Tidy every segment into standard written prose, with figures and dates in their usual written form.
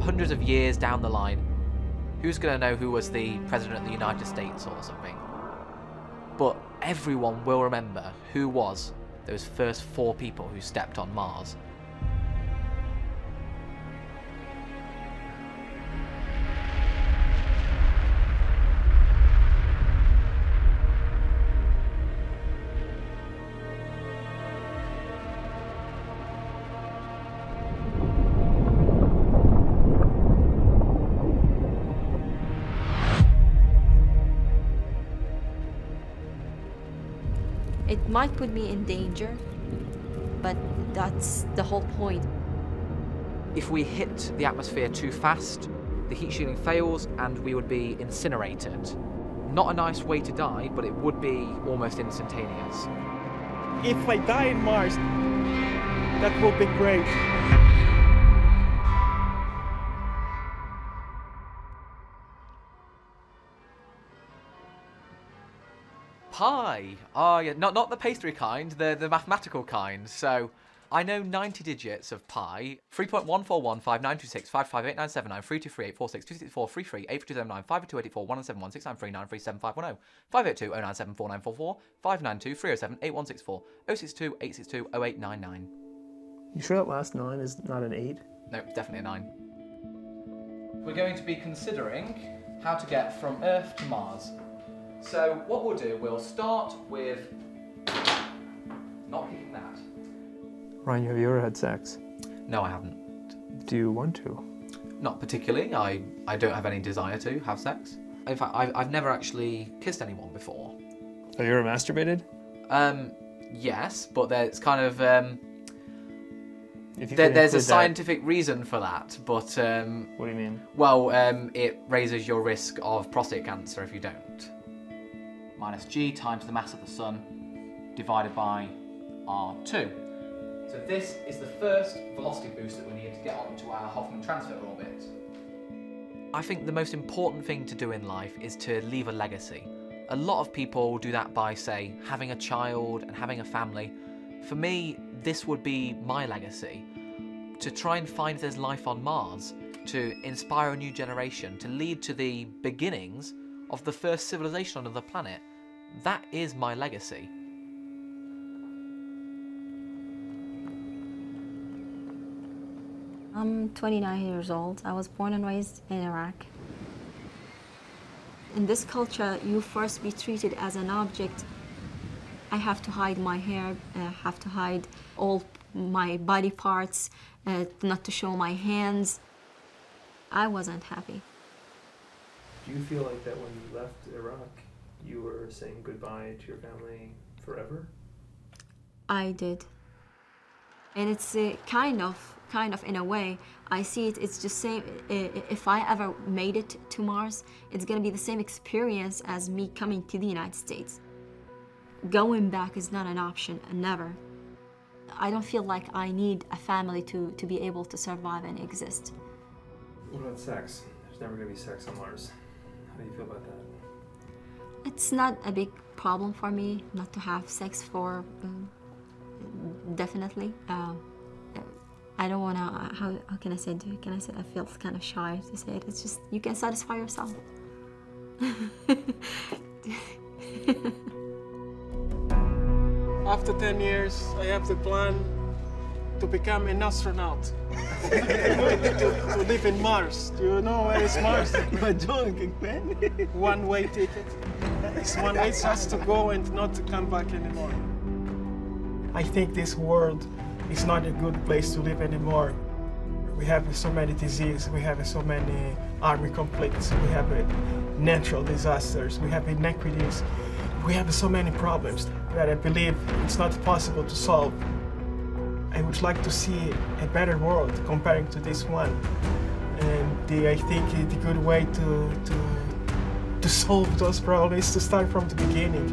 hundreds of years down the line, who's going to know who was the President of the United States or something? But everyone will remember who was those first 4 people who stepped on Mars. It might put me in danger, but that's the whole point. If we hit the atmosphere too fast, the heat shielding fails and we would be incinerated. Not a nice way to die, but it would be almost instantaneous. If I die in Mars, that will be great. Pi! Oh yeah, not the pastry kind, the mathematical kind. So, I know 90 digits of pi. 3.1415926 55897 323846 264 33 8279 58284 171 693 937 582 097 4944 592 307 8164 062 862 0899. You sure that last 9 is not an 8? No, definitely a 9. We're going to be considering how to get from Earth to Mars. So what we'll do, we'll start with not kicking that. Ryan, have you ever had sex? No, I haven't. Do you want to? Not particularly. I don't have any desire to have sex. In fact, I've never actually kissed anyone before. Have you ever masturbated? Yes, but there's kind of If you there's a scientific reason for that. But what do you mean? Well, it raises your risk of prostate cancer if you don't. Minus g times the mass of the sun divided by r2. So this is the first velocity boost that we need to get onto our Hoffman transfer orbit. I think the most important thing to do in life is to leave a legacy. A lot of people do that by, say, having a child and having a family. For me, this would be my legacy. To try and find if there's life on Mars, to inspire a new generation, to lead to the beginnings of the first civilization on another planet. That is my legacy. I'm 29 years old. I was born and raised in Iraq. In this culture, you first be treated as an object. I have to hide my hair, have to hide all my body parts, not to show my hands. I wasn't happy. Do you feel like that when you left Iraq, you were saying goodbye to your family forever? I did. And it's kind of in a way, I see it, it's just same, if I ever made it to Mars, it's gonna be the same experience as me coming to the United States. Going back is not an option, never. I don't feel like I need a family to be able to survive and exist. What about sex? There's never gonna be sex on Mars. How do you feel about that? It's not a big problem for me not to have sex for, definitely. I don't wanna, how can I say it? Can I say, I feel kind of shy to say it. It's just, you can satisfy yourself. After 10 years, I have the plan to become an astronaut. to live in Mars. Do you know where is Mars? You're joking, man. One-way ticket. It's one way just to go and not to come back anymore. I think this world is not a good place to live anymore. We have so many diseases, we have so many army conflicts, we have natural disasters, we have inequities, we have so many problems that I believe it's not possible to solve. I would like to see a better world comparing to this one. And I think the good way to solve those problems is to start from the beginning.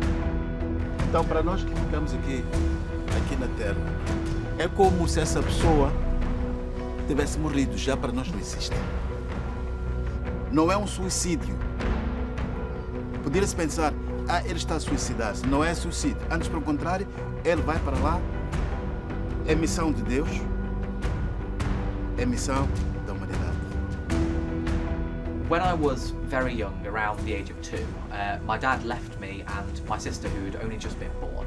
Então, para nós que ficamos aqui na Terra, é como se essa pessoa tivesse morrido, já para nós não existe. Não é um suicídio. Poderia-se pensar, ele está a suicidar-se. Não é suicídio. Antes, pelo contrário, ele vai para lá. É missão de Deus. É missão da humanidade. When I was very young, around the age of 2, my dad left me and my sister, who'd only just been born.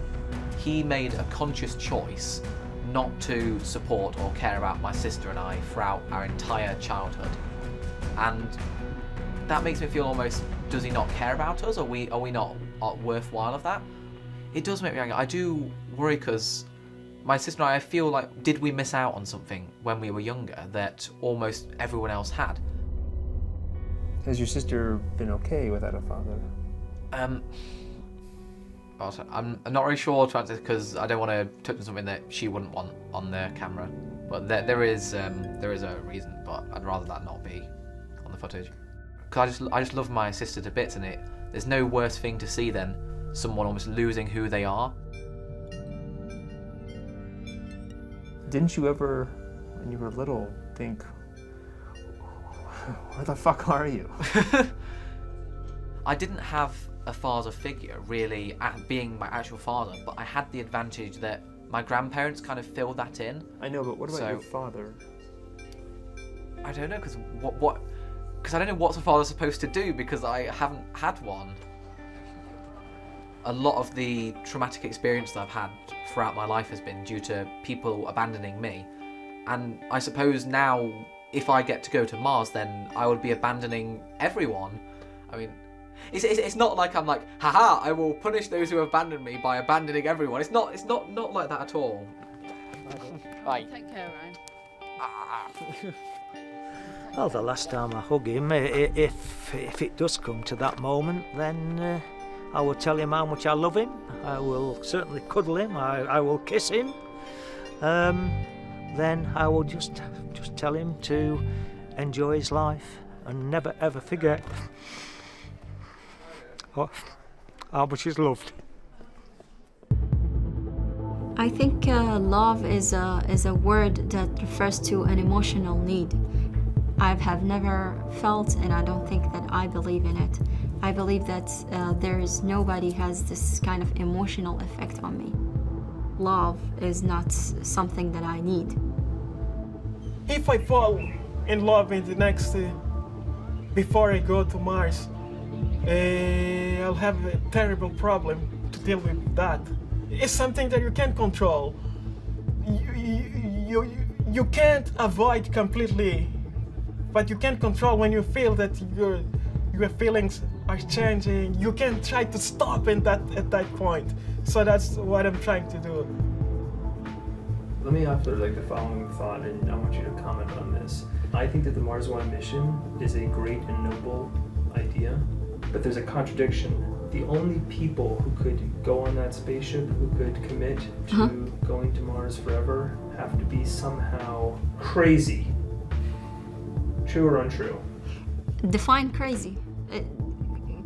He made a conscious choice not to support or care about my sister and I throughout our entire childhood. And that makes me feel almost, does he not care about us? Are we not worthwhile of that? It does make me angry. I do worry because my sister and I feel like, did we miss out on something when we were younger that almost everyone else had? Has your sister been okay without a father? I'm not really sure to answer because I don't want to touch on something that she wouldn't want on the camera. But there is a reason, but I'd rather that not be on the footage. Because I just love my sister to bits, and there's no worse thing to see than someone almost losing who they are. Didn't you ever, when you were little, think, where the fuck are you? I didn't have a father figure really being my actual father, but I had the advantage that my grandparents kind of filled that in. I know, but what about your father? I don't know, because because I don't know what's a father supposed to do because I haven't had one. A lot of the traumatic experience that I've had throughout my life has been due to people abandoning me. And I suppose now, if I get to go to Mars, then I would be abandoning everyone. I mean, it's not like I'm like, haha, I will punish those who abandoned me by abandoning everyone. It's not like that at all. Bye. Take care, Ryan. Well, the last time I hug him, if it does come to that moment, then I will tell him how much I love him. I will certainly cuddle him. I will kiss him. Then I will just tell him to enjoy his life and never ever forget how much he's loved. I think love is a word that refers to an emotional need. I have never felt, and I don't think that I believe in it. I believe that there is nobody has this kind of emotional effect on me. Love is not something that I need. If I fall in love in the next, before I go to Mars, I'll have a terrible problem to deal with that. It's something that you can't control. You can't avoid completely, but you can control when you feel that your feelings are changing. You can try to stop at that point. So that's what I'm trying to do. Let me offer the following thought, and I want you to comment on this. I think that the Mars One mission is a great and noble idea, but there's a contradiction. The only people who could go on that spaceship, who could commit to going to Mars forever, have to be somehow crazy. True or untrue? Define crazy.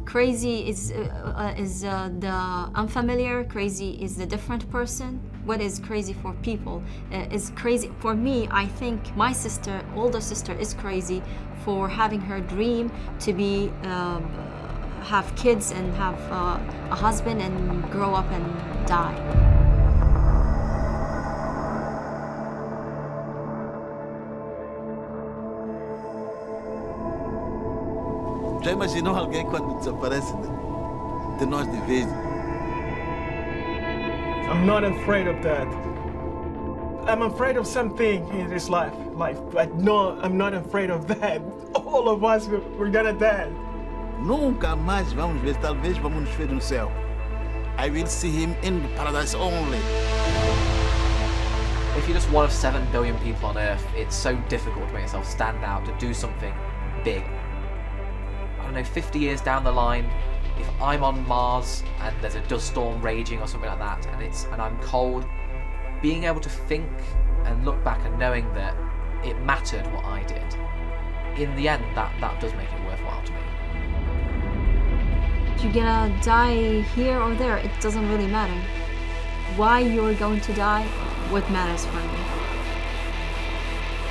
Crazy is the unfamiliar. Crazy is the different person. What is crazy for people is crazy for me. I think my sister, older sister, is crazy for having her dream to be have kids and have a husband and grow up and die. Já imaginou alguém quando desaparece de nós de vez? I'm not afraid of that. I'm afraid of something in this life, but no, I'm not afraid of that. All of us, we're gonna die. Nunca mais vamos ver, talvez vamos nos ver no céu. I will see him in the paradise only. If you're just one of 7 billion people on Earth, it's so difficult to make yourself stand out, to do something big. I don't know, 50 years down the line, if I'm on Mars and there's a dust storm raging or something like that, and I'm cold, being able to think and look back and knowing that it mattered what I did, in the end, that does make it worthwhile to me. If you're gonna die here or there, it doesn't really matter. Why you're going to die, what matters for me.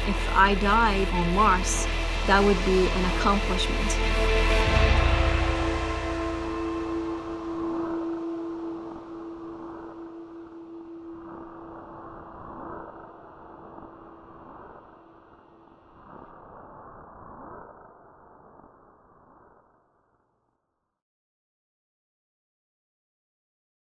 If I died on Mars, that would be an accomplishment.